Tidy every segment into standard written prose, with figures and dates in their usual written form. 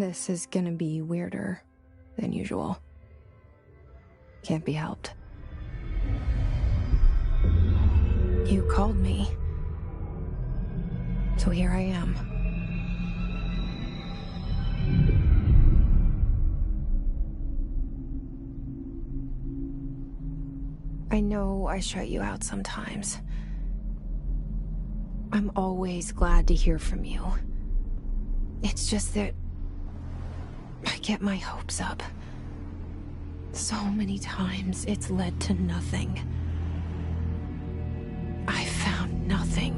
This is gonna be weirder than usual. Can't be helped. You called me. So here I am. I know I shut you out sometimes. I'm always glad to hear from you. It's just that I get my hopes up. So many times it's led to nothing. I found nothing.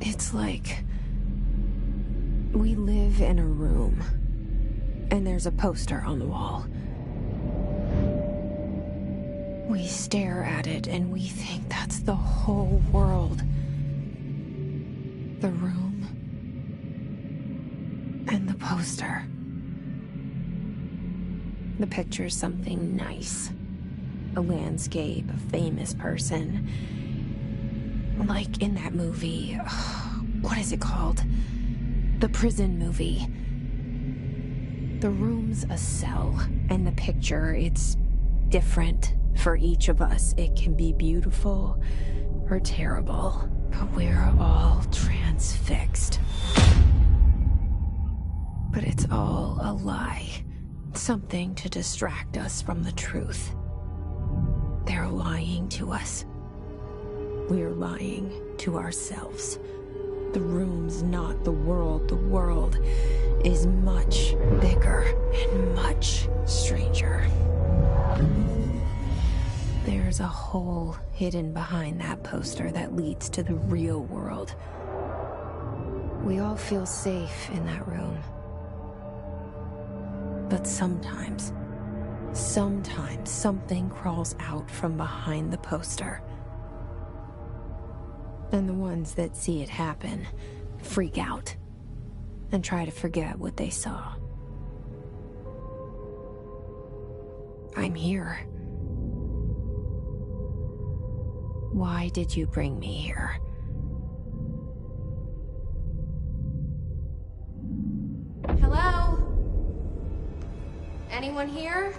It's like we live in a room, and there's a poster on the wall. We stare at it and we think that's the whole world. The room and the poster. The picture's something nice. A landscape, a famous person. Like in that movie, what is it called? The prison movie. The room's a cell, and the picture, it's different for each of us. It can be beautiful or terrible, but we're all transfixed. But it's all a lie. Something to distract us from the truth. They're lying to us. We're lying to ourselves. The room's not the world. The world is much bigger and much stranger. There's a hole hidden behind that poster that leads to the real world. We all feel safe in that room. But sometimes something crawls out from behind the poster. And the ones that see it happen freak out and try to forget what they saw. I'm here. Why did you bring me here? Hello? Anyone here?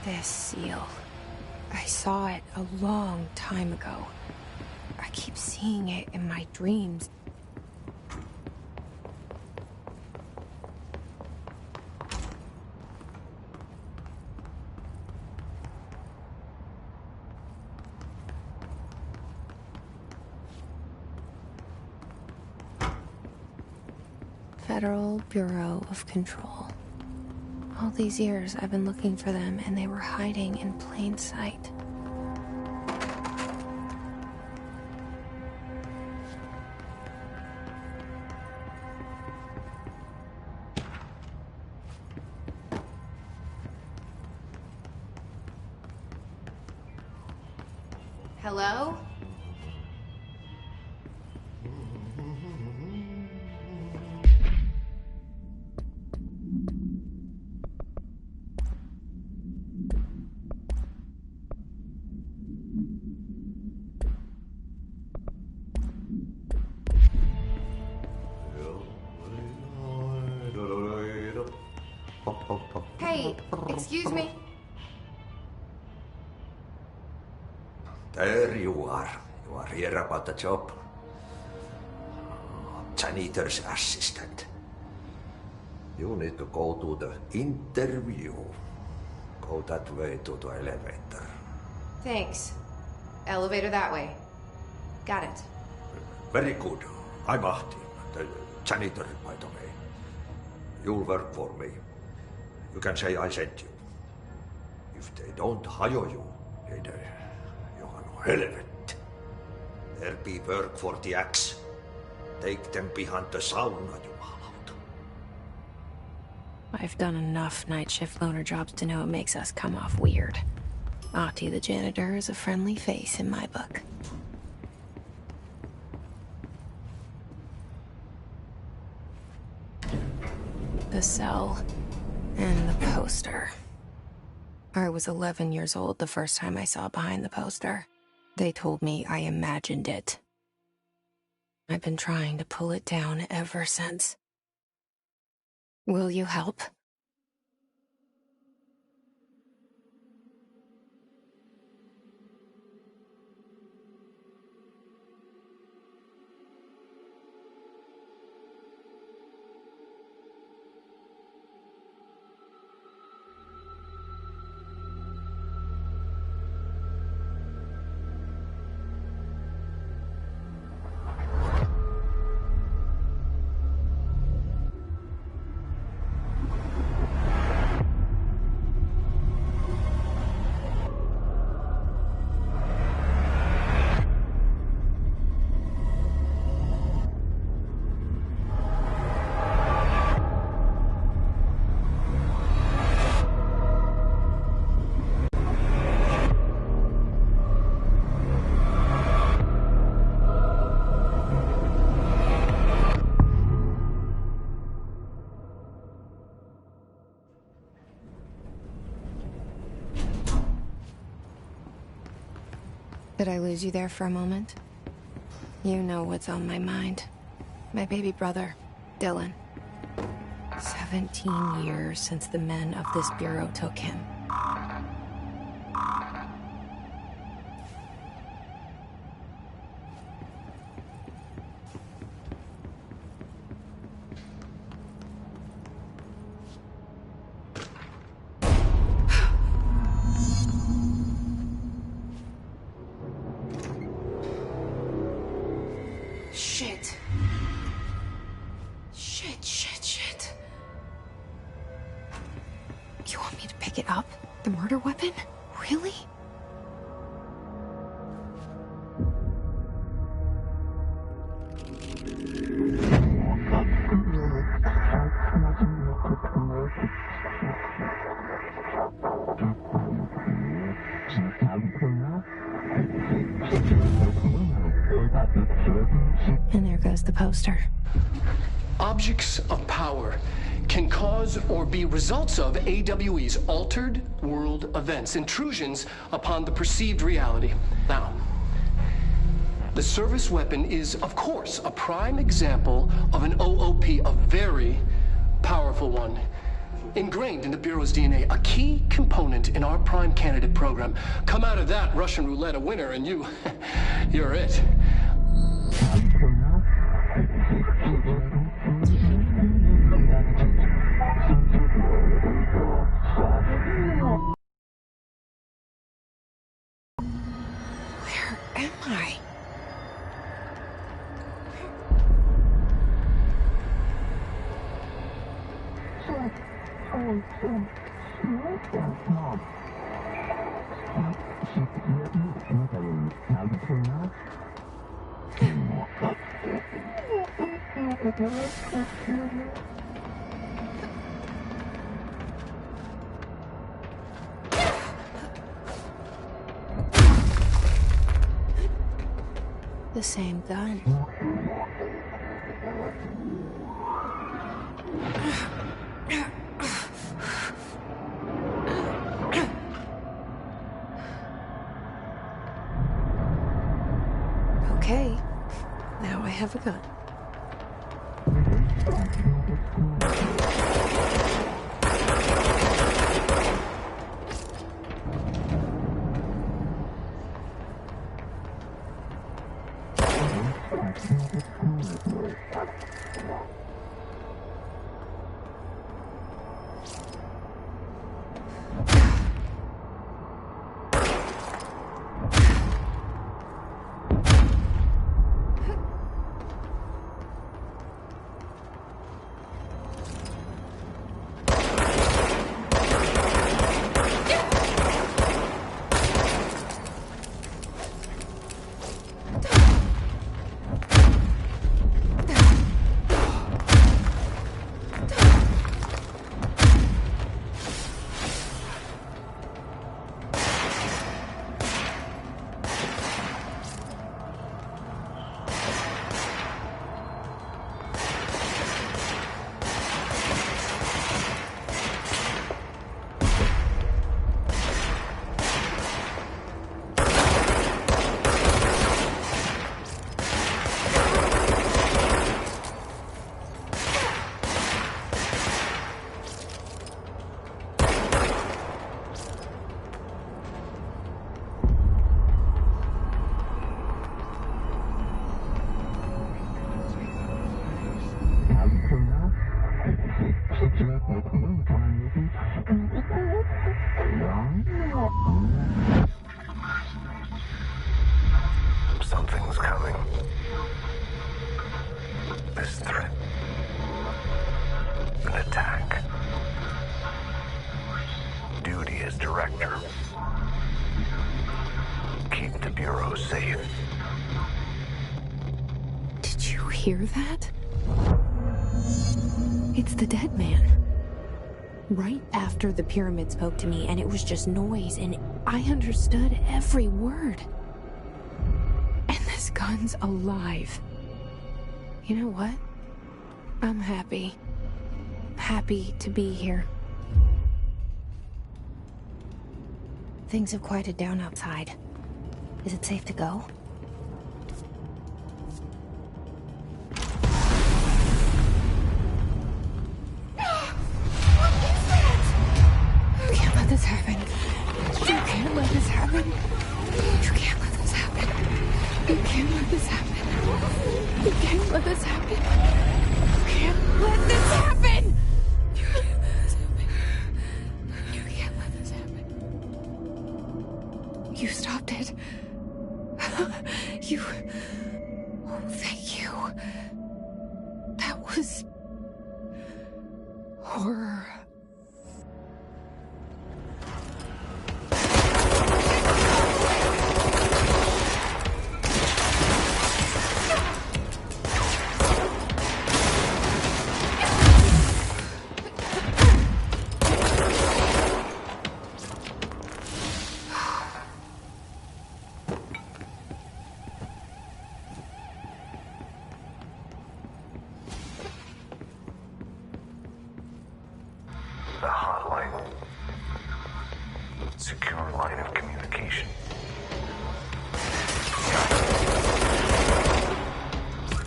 This seal. I saw it a long time ago. I keep seeing it in my dreams. Federal Bureau of Control. All these years, I've been looking for them, and they were hiding in plain sight. Hello? Hey, excuse me. There you are. You are here about the job. Janitor's assistant. You need to go to the interview. Go that way to the elevator. Thanks. Elevator that way. Got it. Very good. I'm Ahti, the janitor, by the way. You'll work for me. You can say I sent you. If they don't hire you, then you are no helvet. There be work for the axe. Take them behind the sauna, jumalauta. I've done enough night shift loner jobs to know it makes us come off weird. Ahti the janitor is a friendly face in my book. The cell and the poster. I was 11 years old the first time I saw behind the poster. They told me I imagined it. I've been trying to pull it down ever since. Will you help? Did I lose you there for a moment? You know what's on my mind. My baby brother, Dylan. 17 years since the men of this bureau took him. Shit. Shit. You want me to pick it up? The murder weapon? Really? And there goes the poster. Objects of power can cause or be results of AWE's altered world events, intrusions upon the perceived reality. Now, the service weapon is, of course, a prime example of an OOP, a very powerful one. Ingrained in the Bureau's DNA, a key component in our prime candidate program. Come out of that Russian roulette a winner and you're it. Where am I? The same gun. Okay, now I have a gun. you hear that? It's the dead man. Right after the pyramid spoke to me, and it was just noise, and I understood every word. And this gun's alive. You know what? I'm happy. Happy to be here. Things have quieted down outside. Is it safe to go? You can't let this happen. You can't let this happen. You can't let this happen. You can't let this happen. You can't let this happen. You can't let this happen. You can't let this happen. You stopped it. You... Oh, thank you. That was... horror. The hotline. Secure line of communication.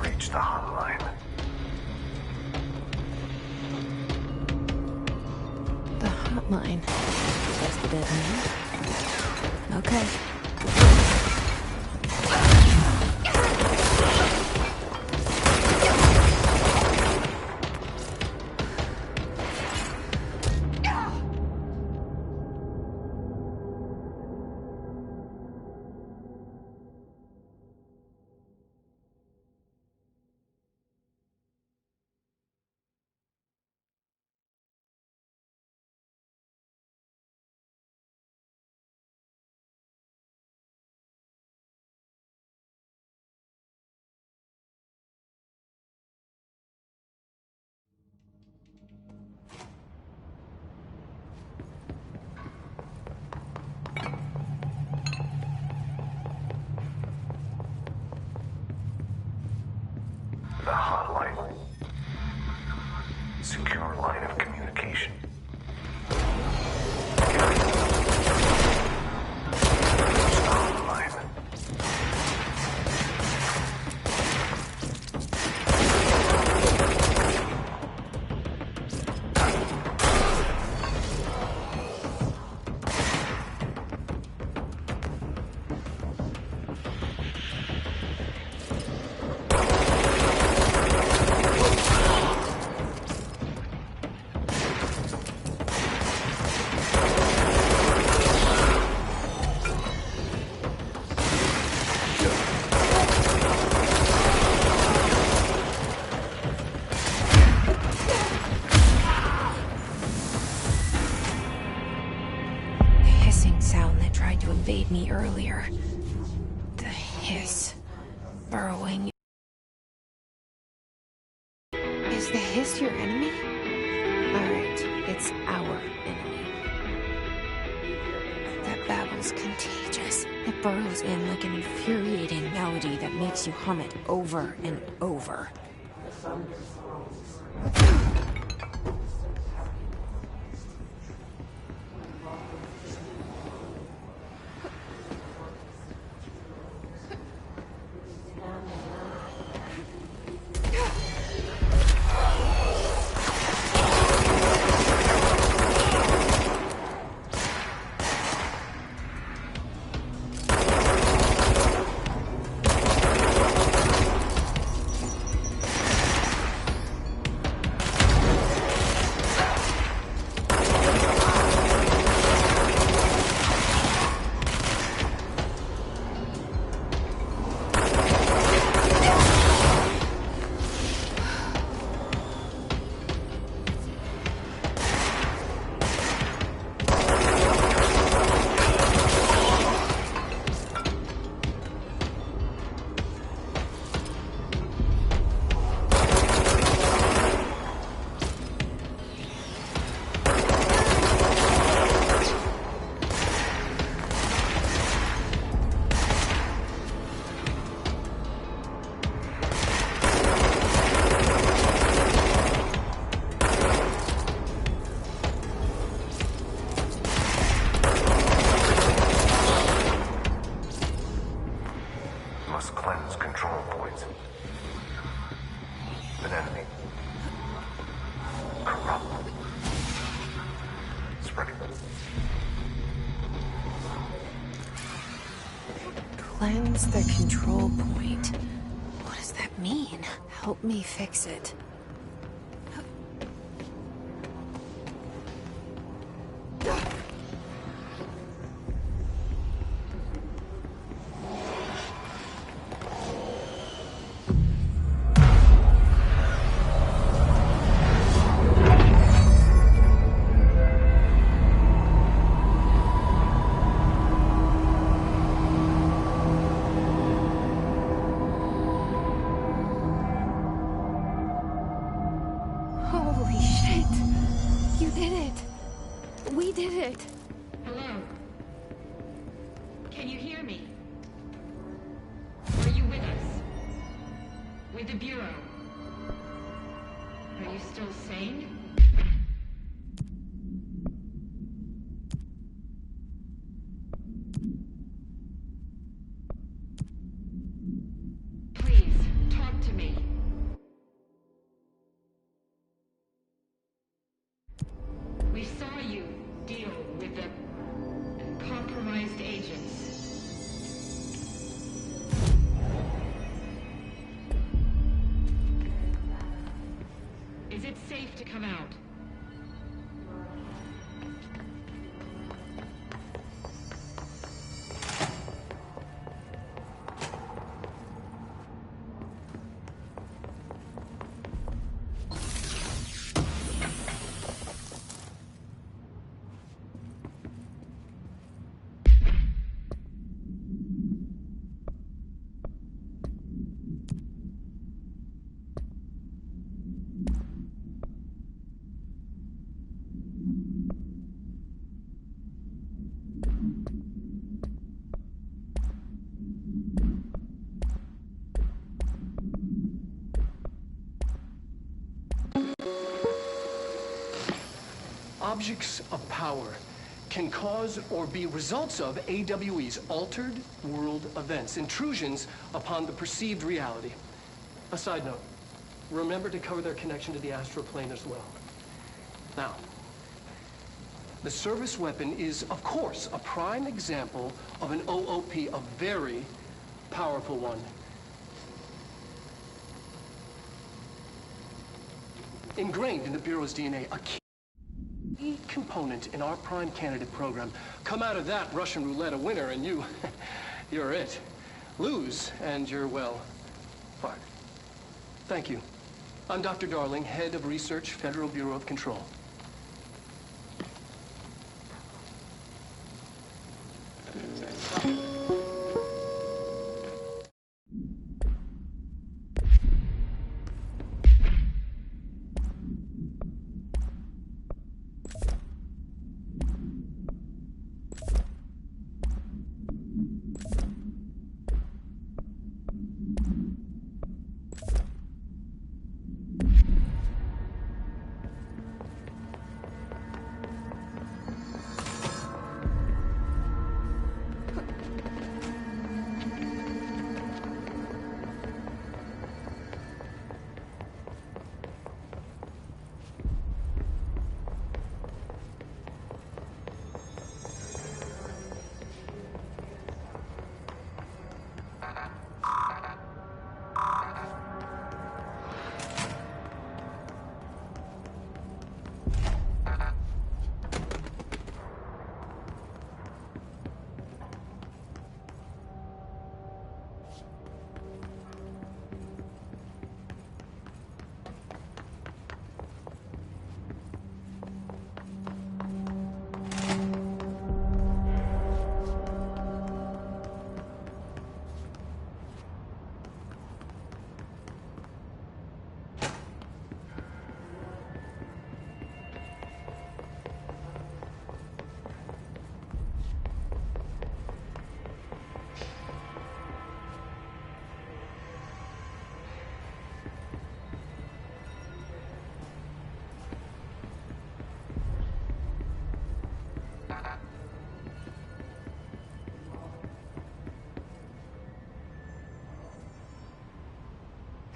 Reach the hotline. The hotline. That's the dead man. Okay. The hotline. Secure line of communication. Reach the hotline. Sound that tried to invade me earlier. The hiss. Burrowing. Is the hiss your enemy? Alright, it's our enemy. That babble's contagious. It burrows in like an infuriating melody that makes you hum it over and over. Cleanse the control point. What does that mean? Help me fix it. Holy shit! You did it! We did it! Hello? Can you hear me? Are you with us? With the Bureau? Are you still sane? Please, talk to me. We saw you deal with the compromised agents. Is it safe to come out? Objects of power can cause or be results of AWE's altered world events, intrusions upon the perceived reality. A side note, remember to cover their connection to the astral plane as well. Now, the service weapon is, of course, a prime example of an OOP, a very powerful one. Ingrained in the Bureau's DNA, a key component in our prime candidate program. Come out of that Russian roulette a winner and you're it. Lose and you're, well, fired. Thank you. I'm Dr. Darling, head of research, Federal Bureau of Control.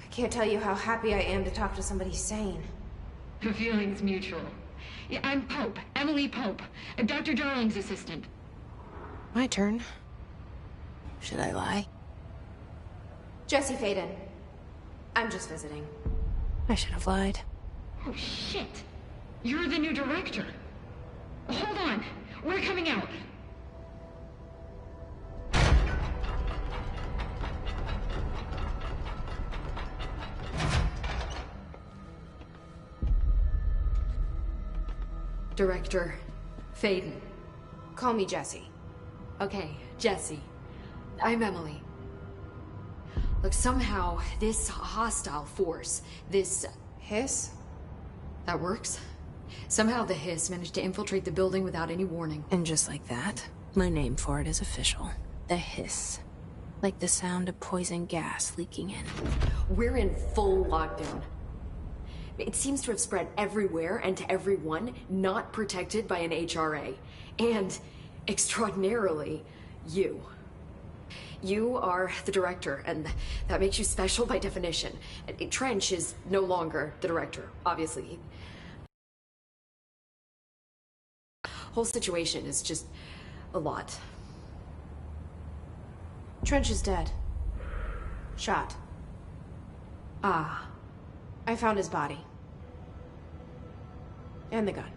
I can't tell you how happy I am to talk to somebody sane. The feeling's mutual. Yeah, I'm Pope, Emily Pope, Dr. Darling's assistant. My turn. Should I lie? Jesse Faden. I'm just visiting. I should have lied. Oh, shit. You're the new director. Hold on. We're coming out. Director Faden. Call me Jesse. Okay, Jesse. I'm Emily. Look, somehow this hostile force, this Hiss? that works. Somehow the hiss managed to infiltrate the building without any warning. And just like that, my name for it is official. The hiss. Like the sound of poison gas leaking in. We're in full lockdown. It seems to have spread everywhere and to everyone not protected by an HRA. And, extraordinarily, you. You are the director, and that makes you special by definition. Trench is no longer the director, obviously. Whole situation is just a lot. Trench is dead. Shot. Ah. I found his body. And the gun.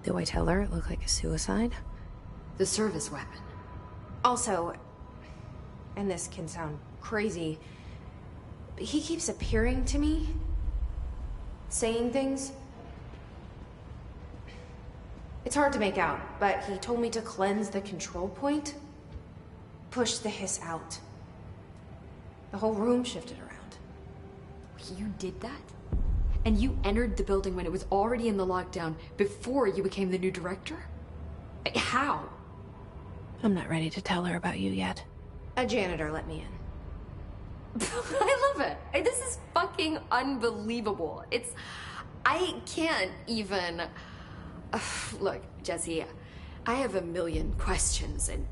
Do I tell her it looked like a suicide? The service weapon. Also, and this can sound crazy, but he keeps appearing to me, saying things. It's hard to make out, but he told me to cleanse the control point, push the hiss out. The whole room shifted around. You did that? And you entered the building when it was already in the lockdown before you became the new director? How? I'm not ready to tell her about you yet. A janitor let me in. I love it. This is fucking unbelievable. I can't even... Look, Jesse, I have a million questions, and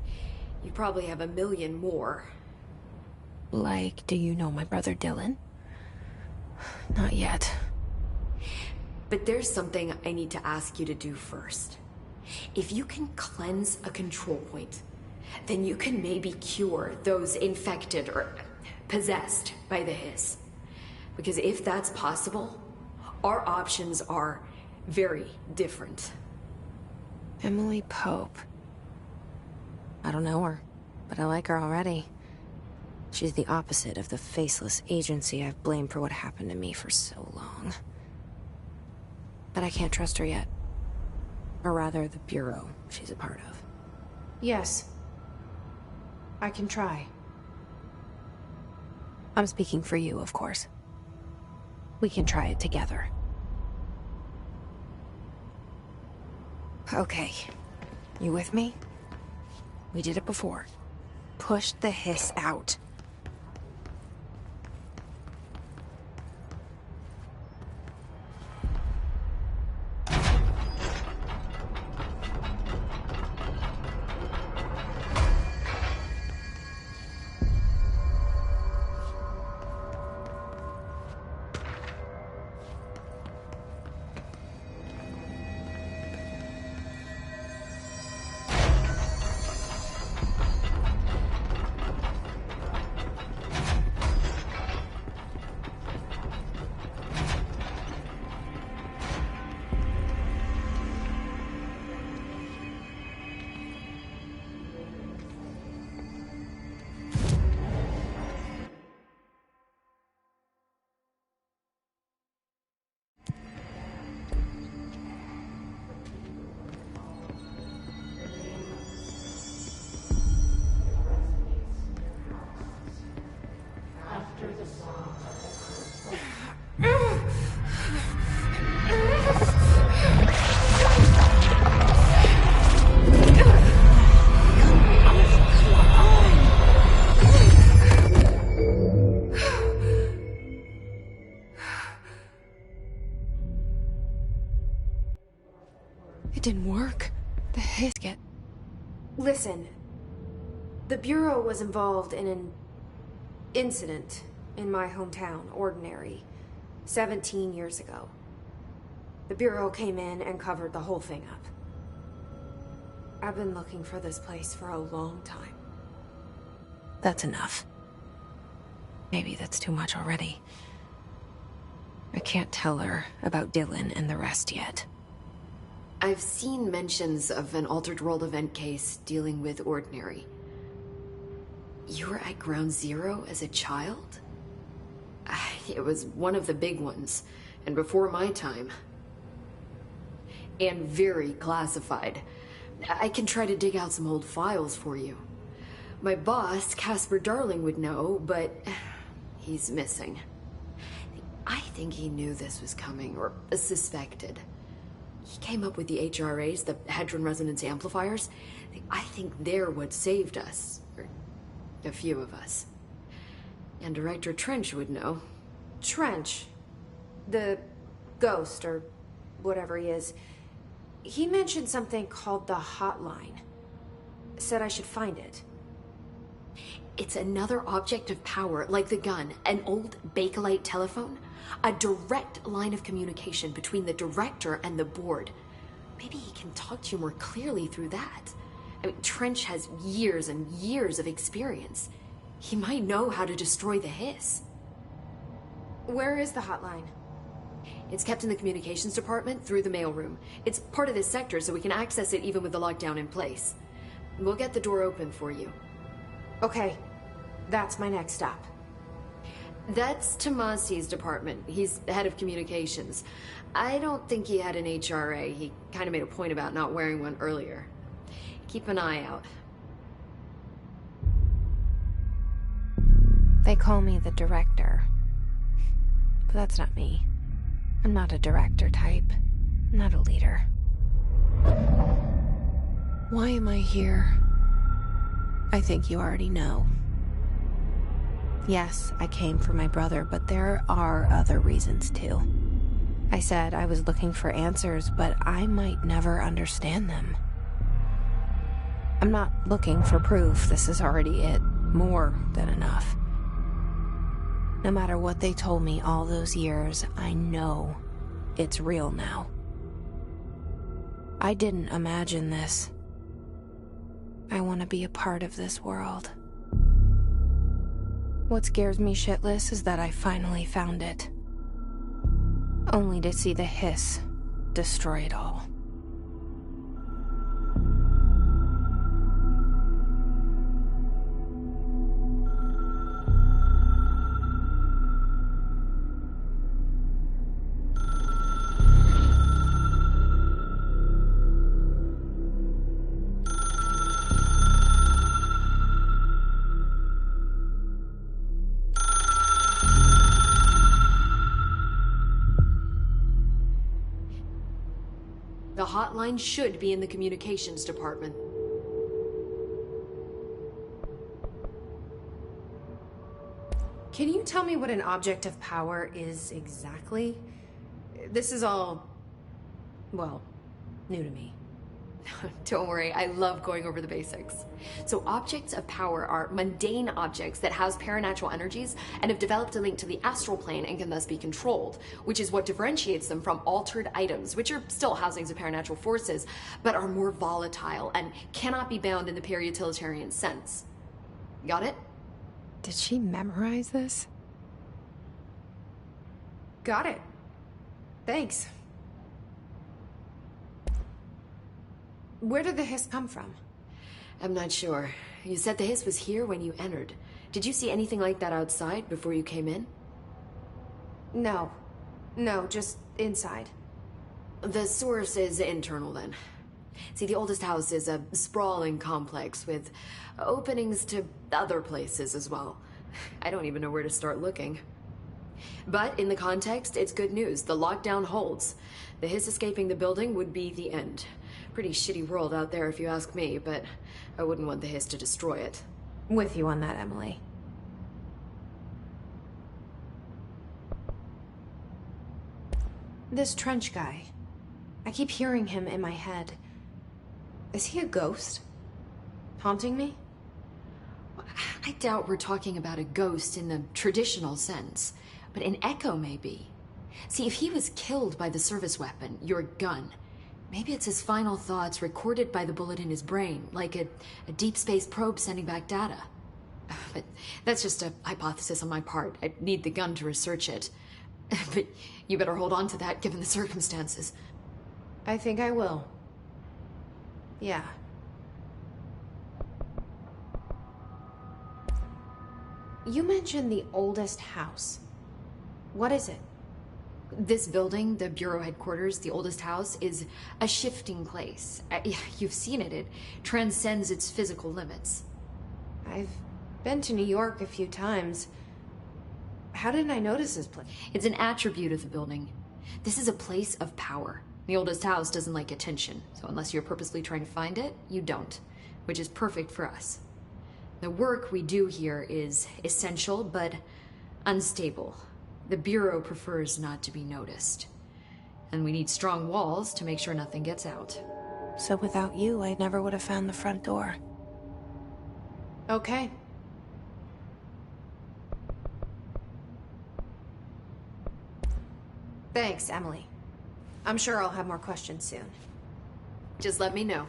you probably have a million more. Like, do you know my brother Dylan? Not yet. But there's something I need to ask you to do first. If you can cleanse a control point, then you can maybe cure those infected or possessed by the hiss. Because if that's possible, our options are very different. Emily Pope. I don't know her, but I like her already. She's the opposite of the faceless agency I've blamed for what happened to me for so long. But I can't trust her yet. Or rather, the Bureau she's a part of. Yes. I can try. I'm speaking for you, of course. We can try it together. Okay. You with me? We did it before. Push the hiss out. It didn't work. The hiss get... Listen. The Bureau was involved in an incident in my hometown, Ordinary, 17 years ago. The Bureau came in and covered the whole thing up. I've been looking for this place for a long time. That's enough. Maybe that's too much already. I can't tell her about Dylan and the rest yet. I've seen mentions of an Altered World event case dealing with Ordinary. You were at Ground Zero as a child? It was one of the big ones, and before my time. And very classified. I can try to dig out some old files for you. My boss, Casper Darling, would know, but he's missing. I think he knew this was coming, or suspected. He came up with the HRAs, the Hadron Resonance Amplifiers. I think they're what saved us. Or a few of us. And Director Trench would know. Trench? The ghost, or whatever he is. He mentioned something called the Hotline. Said I should find it. It's another object of power, like the gun, an old Bakelite telephone. A direct line of communication between the director and the board. Maybe he can talk to you more clearly through that. I mean, Trench has years and years of experience. He might know how to destroy the hiss. Where is the hotline? It's kept in the communications department through the mailroom. It's part of this sector, so we can access it even with the lockdown in place. We'll get the door open for you. Okay, that's my next stop. That's Tomasi's department. He's head of communications. I don't think he had an HRA. He kind of made a point about not wearing one earlier. Keep an eye out. They call me the director. But that's not me. I'm not a director type. I'm not a leader. Why am I here? I think you already know. Yes, I came for my brother, but there are other reasons too. I said I was looking for answers, but I might never understand them. I'm not looking for proof. This is already it. More than enough. No matter what they told me all those years, I know it's real now. I didn't imagine this. I want to be a part of this world. What scares me shitless is that I finally found it. Only to see the hiss destroy it all. The hotline should be in the communications department. Can you tell me what an object of power is exactly? This is all, well, new to me. Don't worry, I love going over the basics. So objects of power are mundane objects that house paranatural energies and have developed a link to the astral plane and can thus be controlled, which is what differentiates them from altered items, which are still housings of paranatural forces, but are more volatile and cannot be bound in the pure utilitarian sense. Got it? Did she memorize this? Got it. Thanks. Where did the hiss come from? I'm not sure. You said the hiss was here when you entered. Did you see anything like that outside before you came in? No. No, just inside. The source is internal then. See, the oldest house is a sprawling complex with openings to other places as well. I don't even know where to start looking. But in the context, it's good news. The lockdown holds. The hiss escaping the building would be the end. Pretty shitty world out there if you ask me, but I wouldn't want the hiss to destroy it. With you on that, Emily. This Trench guy. I keep hearing him in my head. Is he a ghost? Haunting me? I doubt we're talking about a ghost in the traditional sense, but an echo maybe. See, if he was killed by the service weapon, your gun, maybe it's his final thoughts recorded by the bullet in his brain, like a deep space probe sending back data. But that's just a hypothesis on my part. I'd need the gun to research it. But you better hold on to that given the circumstances. I think I will. Yeah. You mentioned the oldest house. What is it? This building, the Bureau headquarters, the oldest house, is a shifting place. You've seen it. It transcends its physical limits. I've been to New York a few times. How didn't I notice this place? It's an attribute of the building. This is a place of power. The oldest house doesn't like attention, so unless you're purposely trying to find it, you don't, which is perfect for us. The work we do here is essential, but unstable. The Bureau prefers not to be noticed. And we need strong walls to make sure nothing gets out. So without you, I never would have found the front door. Okay. Thanks, Emily. I'm sure I'll have more questions soon. Just let me know.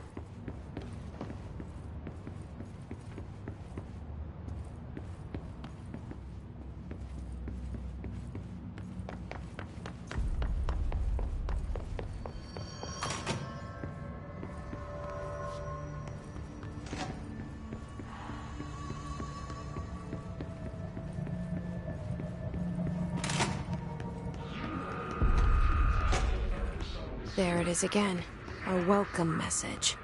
There it is again. A welcome message.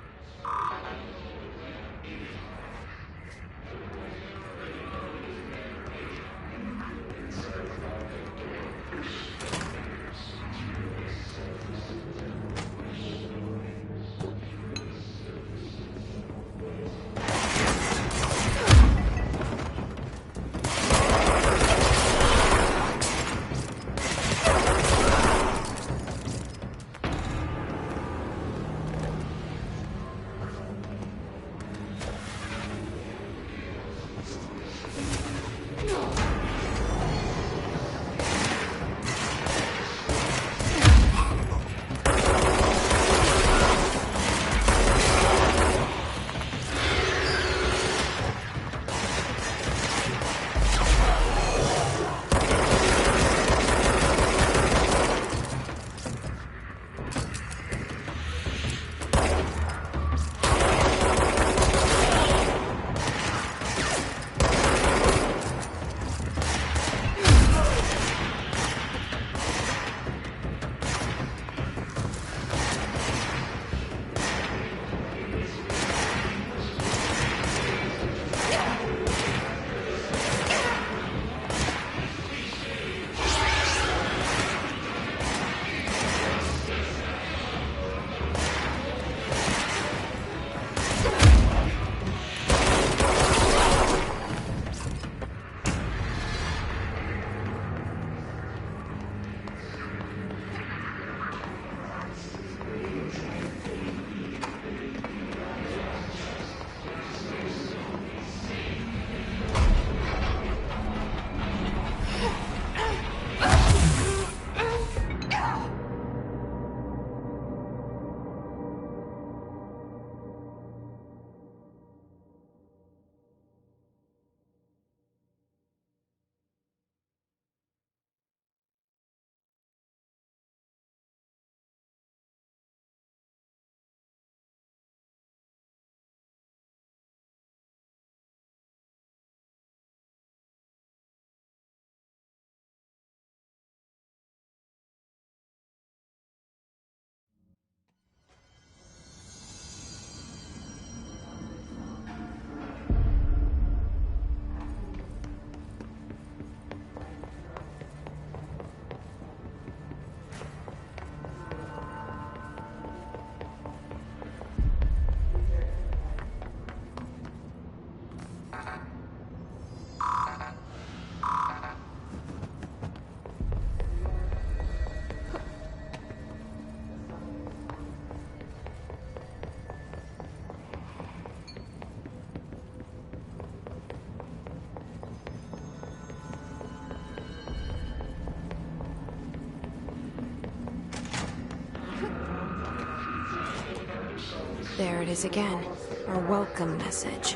There it is again. Our welcome message.